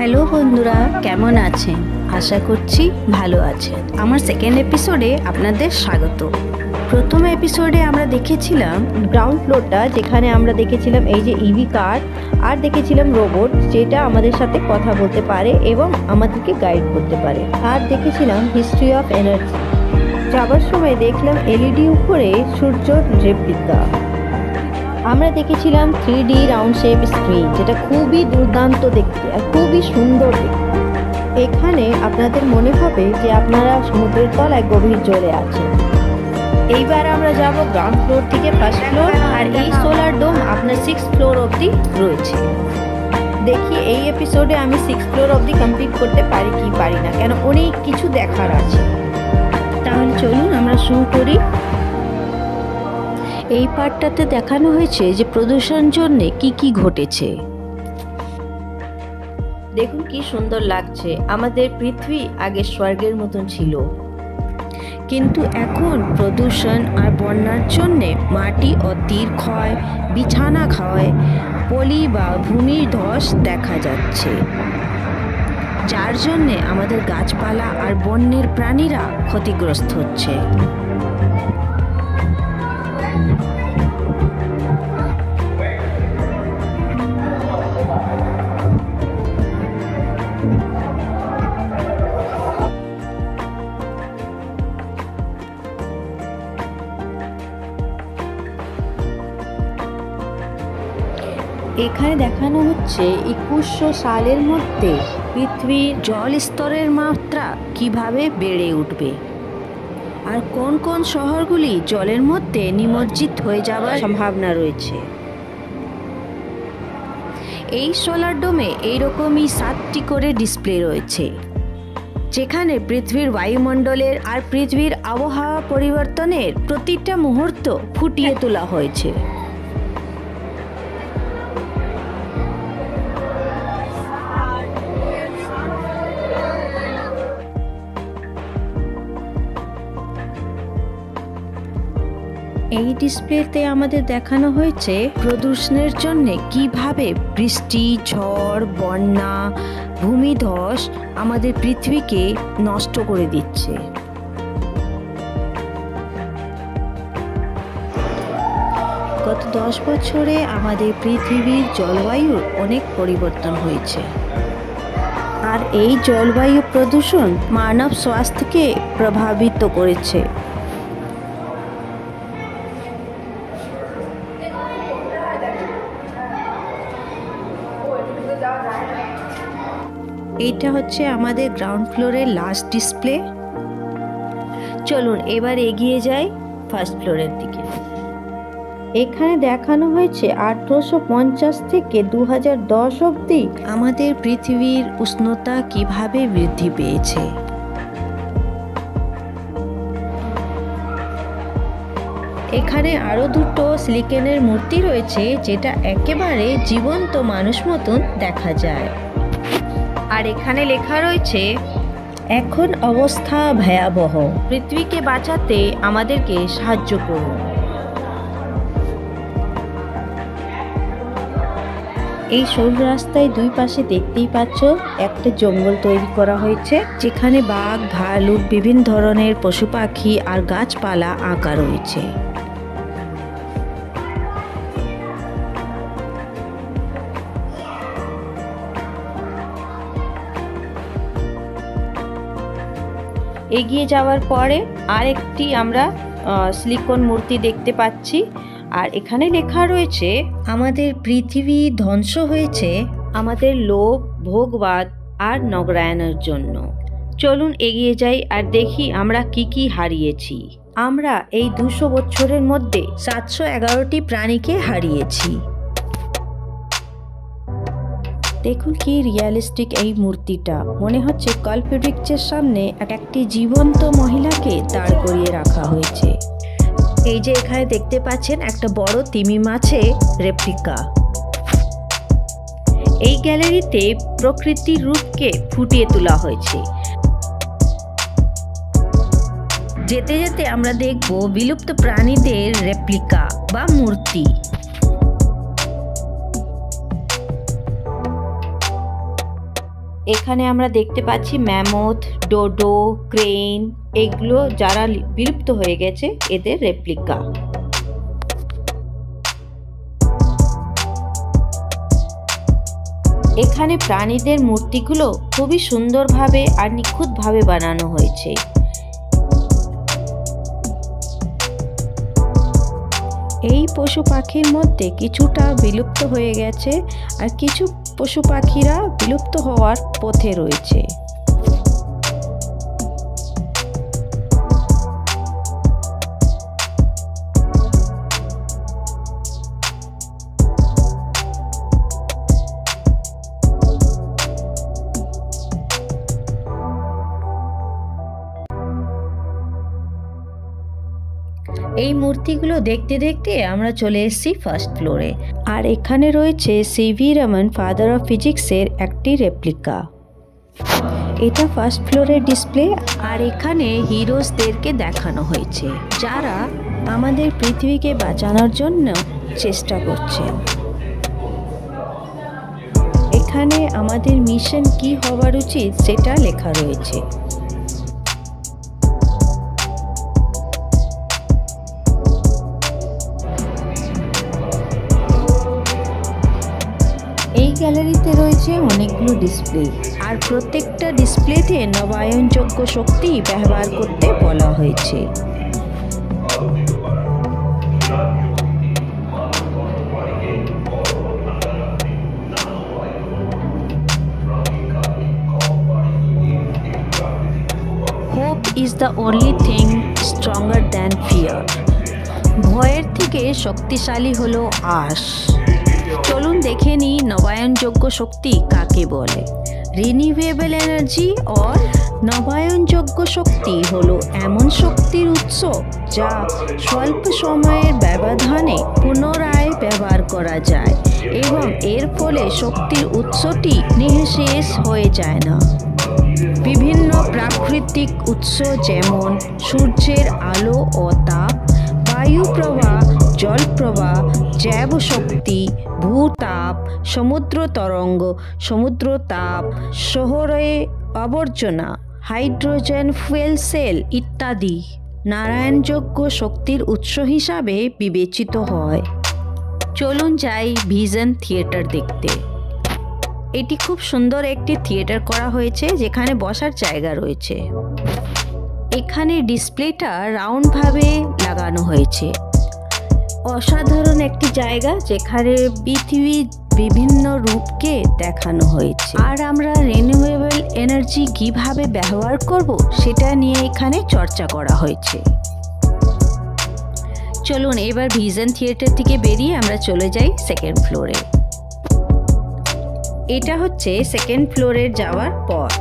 Hello বন্ধুরা, কেমন আছেন? আশা করছি ভালো আছেন। আমার সেকেন্ড এপিসোডে আপনাদের স্বাগত। প্রথম এপিসোডে আমরা দেখেছিলাম গ্রাউন্ড ফ্লোরটা, যেখানে আমরা দেখেছিলাম এই যে ইভি কার, আর দেখেছিলাম রোবট যেটা আমাদের সাথে কথা বলতে পারে এবং আমাদেরকে গাইড করতে পারে। আর দেখেছিলাম হিস্ট্রি অফ এনার্জি। যাবার সময় দেখলাম এলইডি উপরে সূর্যর রেপ্লিকা। আমরা দেখেছিলাম 3D রাউন্ড শেপ স্ক্রিন, যেটা খুবই দুর্দান্ত দেখতে আর খুবই সুন্দর দেখতে। এখানে আপনাদের মনে হবে যে আপনারা সমুদ্রের তলায় গভীর জলে আছেন। এইবার আমরা যাব গ্রাউন্ড ফ্লোর থেকে ফার্স্ট ফ্লোর, আর এই সোলার ডোম আপনার 6th ফ্লোর অবধি রয়েছে। দেখি এই এপিসোডে আমি 6th ফ্লোর অবধি কমপ্লিট করতে পারি কি পারি না, কেন অনেক কিছু দেখার আছে। তাহলে চলুন আমরা শুরু করি। এই পার্টটাতে দেখানো হয়েছে যে প্রদূষণ জন্য কি ঘটেছে। দেখুন কি সুন্দর লাগছে। আমাদের পৃথিবী আগে স্বর্গের মতন ছিল, কিন্তু এখন প্রদূষণ আর বন্যার জন্য মাটি ও তীর ক্ষয়, বিছানা ক্ষয়, পলি বা ভূমির ধস দেখা যাচ্ছে, যার জন্যে আমাদের গাছপালা আর বন্যের প্রাণীরা ক্ষতিগ্রস্ত হচ্ছে। এখানে দেখানো হচ্ছে 2100 সালের মধ্যে পৃথিবীর জল স্তরের মাত্রা কিভাবে বেড়ে উঠবে, আর কোন কোন শহরগুলি জলের মধ্যে নিমজ্জিত হয়ে যাওয়ার সম্ভাবনা রয়েছে। এই সোলার ডোমে এইরকমই 7টি করে ডিসপ্লে রয়েছে, যেখানে পৃথিবীর বায়ুমণ্ডলের আর পৃথিবীর আবহাওয়া পরিবর্তনের প্রতিটা মুহূর্ত ফুটিয়ে তোলা হয়েছে। এই ডিসপ্লেতে আমাদের দেখানো হয়েছে প্রদূষণের জন্য কিভাবে বৃষ্টি, ঝড়, বন্যা, ভূমিধস আমাদের পৃথিবীকে নষ্ট করে দিচ্ছে। গত 10 বছরে আমাদের পৃথিবীর জলবায়ুর অনেক পরিবর্তন হয়েছে, আর এই জলবায়ু প্রদূষণ মানব স্বাস্থ্যকে প্রভাবিত করেছে। এইটা হচ্ছে আমাদের গ্রাউন্ড ফ্লোরের লাস্ট ডিসপ্লে। চলুন এবার এগিয়ে যাই ফার্স্ট ফ্লোরের দিকে। এখানে দেখানো হয়েছে 1850 থেকে 2010 অবধি আমাদের পৃথিবীর উষ্ণতা কিভাবে বৃদ্ধি পেয়েছে। এখানে আরো দুটো সিলিকনের মূর্তি রয়েছে, যেটা একেবারে জীবন্ত মানুষ মতন দেখা যায়। আর এখানে লেখা রয়েছে, এখন অবস্থা ভয়াবহ, পৃথিবীকে বাঁচাতে আমাদেরকে সাহায্য করুন। এই সরু রাস্তায় দুই পাশে দেখতেই পাচ্ছ একটা জঙ্গল তৈরি করা হয়েছে, যেখানে বাঘ, ভালুক, বিভিন্ন ধরনের পশু পাখি আর গাছপালা আঁকা রয়েছে। এগিয়ে যাওয়ার পরে আরেকটি আমরা সিলিকন মূর্তি দেখতে পাচ্ছি, আর এখানে লেখা রয়েছে, আমাদের পৃথিবী ধ্বংস হয়েছে আমাদের লোভ, ভোগবাদ আর নগরায়নের জন্য। চলুন এগিয়ে যাই আর দেখি আমরা কি হারিয়েছি। আমরা এই 200 বছরের মধ্যে 711টি প্রাণীকে হারিয়েছি। দেখুন কি রিয়েলিস্টিক এই মূর্তিটা, মনে হচ্ছে কালপ্রিটের সামনে একটি জীবন্ত মহিলাকে দাঁড় করিয়ে রাখা হয়েছে। এই যে এখানে দেখতে পাচ্ছেন একটা বড় তিমি মাছের রেপ্লিকা। এই গ্যালারিতে প্রকৃতির রূপকে ফুটিয়ে তোলা হয়েছে। যেতে যেতে আমরা দেখব বিলুপ্ত প্রাণীদের রেপ্লিকা বা মূর্তি। এখানে আমরা দেখতে পাচ্ছি ম্যামথ, ডোডো, ক্রেন, এগুলো যারা বিলুপ্ত হয়ে গেছে এদের রেপ্লিকা। এখানে প্রাণীদের মূর্তিগুলো খুবই সুন্দরভাবে আর নিখুঁতভাবে বানানো হয়েছে। এই পশু পাখির মধ্যে কিছুটা বিলুপ্ত হয়ে গেছে আর কিছু পশু পাখিরা বিলুপ্ত হওয়ার পথে রয়েছে। এই মূর্তিগুলো দেখতে দেখতে আমরা চলে এসেছি ফার্স্ট ফ্লোরে, আর এখানে রয়েছে সিভি রমন ফাদার অফ ফিজিক্সের একটি রেপ্লিকা। এটা ফার্স্ট ফ্লোরের ডিসপ্লে, আর এখানে হিরোজদেরকে দেখানো হয়েছে যারা আমাদের পৃথিবীকে বাঁচানোর জন্য চেষ্টা করছেন। এখানে আমাদের মিশন কি হওয়ার উচিত সেটা লেখা রয়েছে। এই গ্যালারিতে রয়েছে অনেকগুলো ডিসপ্লে, আর প্রত্যেকটা ডিসপ্লেতে নবায়নযোগ্য শক্তি ব্যবহার করতে বলা হয়েছে। Hope is the only thing stronger than fear. ভয়ের থেকে শক্তিশালী হলো আশ। চলুন দেখে নিই নবায়নযোগ্য শক্তি কাকে বলে। রিনিউয়েবল এনার্জি অর নবায়নযোগ্য শক্তি হলো এমন শক্তির উৎস যা স্বল্প সময়ের ব্যবধানে পুনরায় ব্যবহার করা যায় এবং এর ফলে শক্তির উৎসটি নিঃশেষ হয়ে যায় না। বিভিন্ন প্রাকৃতিক উৎস যেমন সূর্যের আলো ও তাপ, বায়ু প্রবাহ, জল প্রবাহ, জৈব শক্তি, ভূতাপ, সমুদ্র তরঙ্গ, সমুদ্র তাপ, শহরে আবর্জনা, হাইড্রোজেন ফুয়েল সেল ইত্যাদি নারায়ণযোগ্য শক্তির উৎস হিসাবে বিবেচিত হয়। চলুন যাই ভিশন থিয়েটার দেখতে। এটি খুব সুন্দর একটি থিয়েটার করা হয়েছে যেখানে বসার জায়গা রয়েছে। এখানে ডিসপ্লেটা রাউন্ডভাবে লাগানো হয়েছে। অসাধারণ একটি জায়গা যেখানে পৃথিবীর বিভিন্ন রূপকে দেখানো হয়েছে, আর আমরা রিনিউয়েবল এনার্জি কিভাবে ব্যবহার করব সেটা নিয়ে এখানে চর্চা করা হয়েছে। চলুন এবার ভিশন থিয়েটার থেকে বেরিয়ে আমরা চলে যাই সেকেন্ড ফ্লোরে। এটা হচ্ছে সেকেন্ড ফ্লোরের যাওয়ার পথ,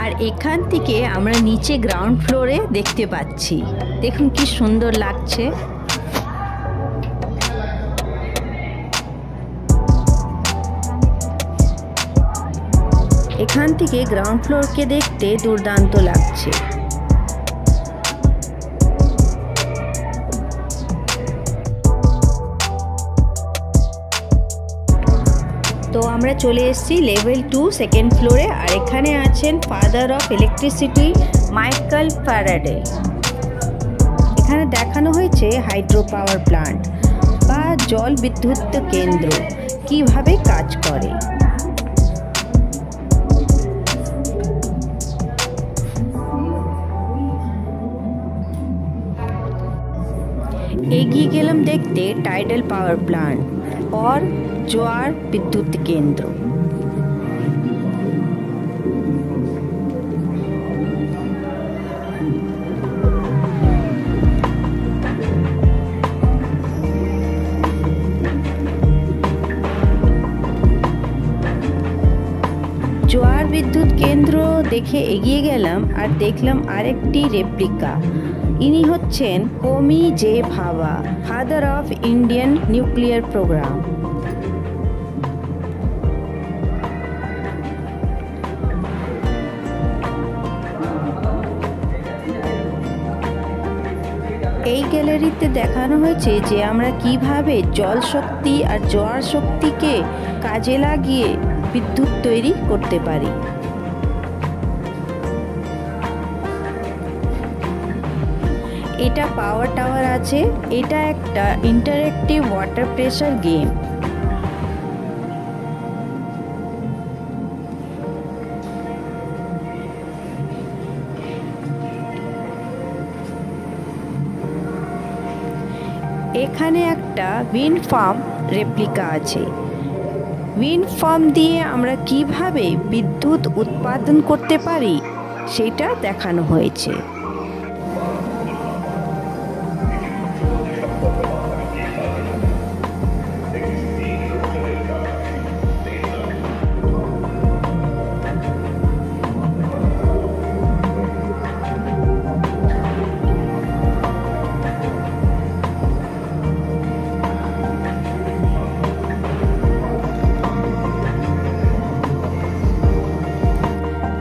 আর এখান থেকে আমরা নিচে গ্রাউন্ড ফ্লোরে দেখতে পাচ্ছি। দেখুন কি সুন্দর লাগছে। এখান থেকে গ্রাউন্ড ফ্লোরকে দেখতে দুর্দান্ত লাগছে। তো আমরা চলে এসেছি লেভেল 2 সেকেন্ড ফ্লোরে, আর এখানে আছেন father of electricity Michael Faraday. এখানে দেখানো হয়েছে হাইড্রো পাওয়ার প্ল্যান্ট বা জল বিদ্যুৎ কেন্দ্র কিভাবে কাজ করে। এগিয়ে গেলাম দেখতে টাইডাল পাওয়ার প্ল্যান্ট और জোয়ার বিদ্যুৎ কেন্দ্র। জোয়ার বিদ্যুৎ কেন্দ্র দেখে এগিয়ে গেলাম আর দেখলাম আরেকটি রেপ্লিকা। ইনি হচ্ছেন Homi J Bhabha, father of Indian nuclear programme. এই গ্যালারিতে দেখানো হয়েছে যে আমরা কিভাবে জল শক্তি আর জোয়ার শক্তিকে কাজে লাগিয়ে বিদ্যুৎ তৈরি করতে পারি। এটা পাওয়ার টাওয়ার আছে। এটা একটা ইন্টারেক্টিভ ওয়াটার প্রেসার গেম। এখানে একটা উইন্ড ফার্ম রেপ্লিকা আছে। উইন্ড ফার্ম দিয়ে আমরা কিভাবে বিদ্যুৎ উৎপাদন করতে পারি সেটা দেখানো হয়েছে।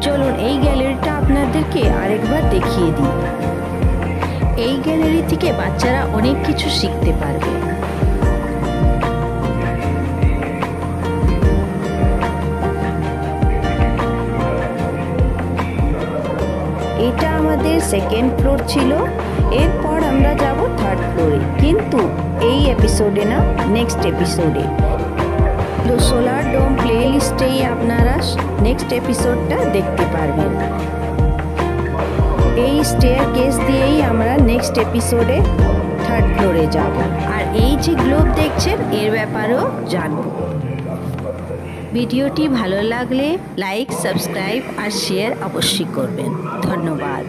চলুন এই গ্যালারিটা আপনাদেরকে আরেকবার দেখিয়ে দিই। এই গ্যালারি থেকে বাচ্চারা অনেক কিছু শিখতে পারবে। এটা আমাদের সেকেন্ড ফ্লোর ছিল। এরপর আমরা যাব থার্ড ফ্লোরে, কিন্তু এই এপিসোডে না, নেক্সট এপিসোডে। তো সোলার ডোম প্লে লিস্টেই আপনারা নেক্সট এপিসোডটা দেখতে পারবেন। এই স্টেয়ার কেস দিয়েই আমরা নেক্সট এপিসোডে থার্ড ফ্লোরে যাব, আর এই যে গ্লোব দেখছেন এর ব্যাপারেও জানব। ভিডিওটি ভালো লাগলে লাইক, সাবস্ক্রাইব আর শেয়ার অবশ্যই করবেন। ধন্যবাদ।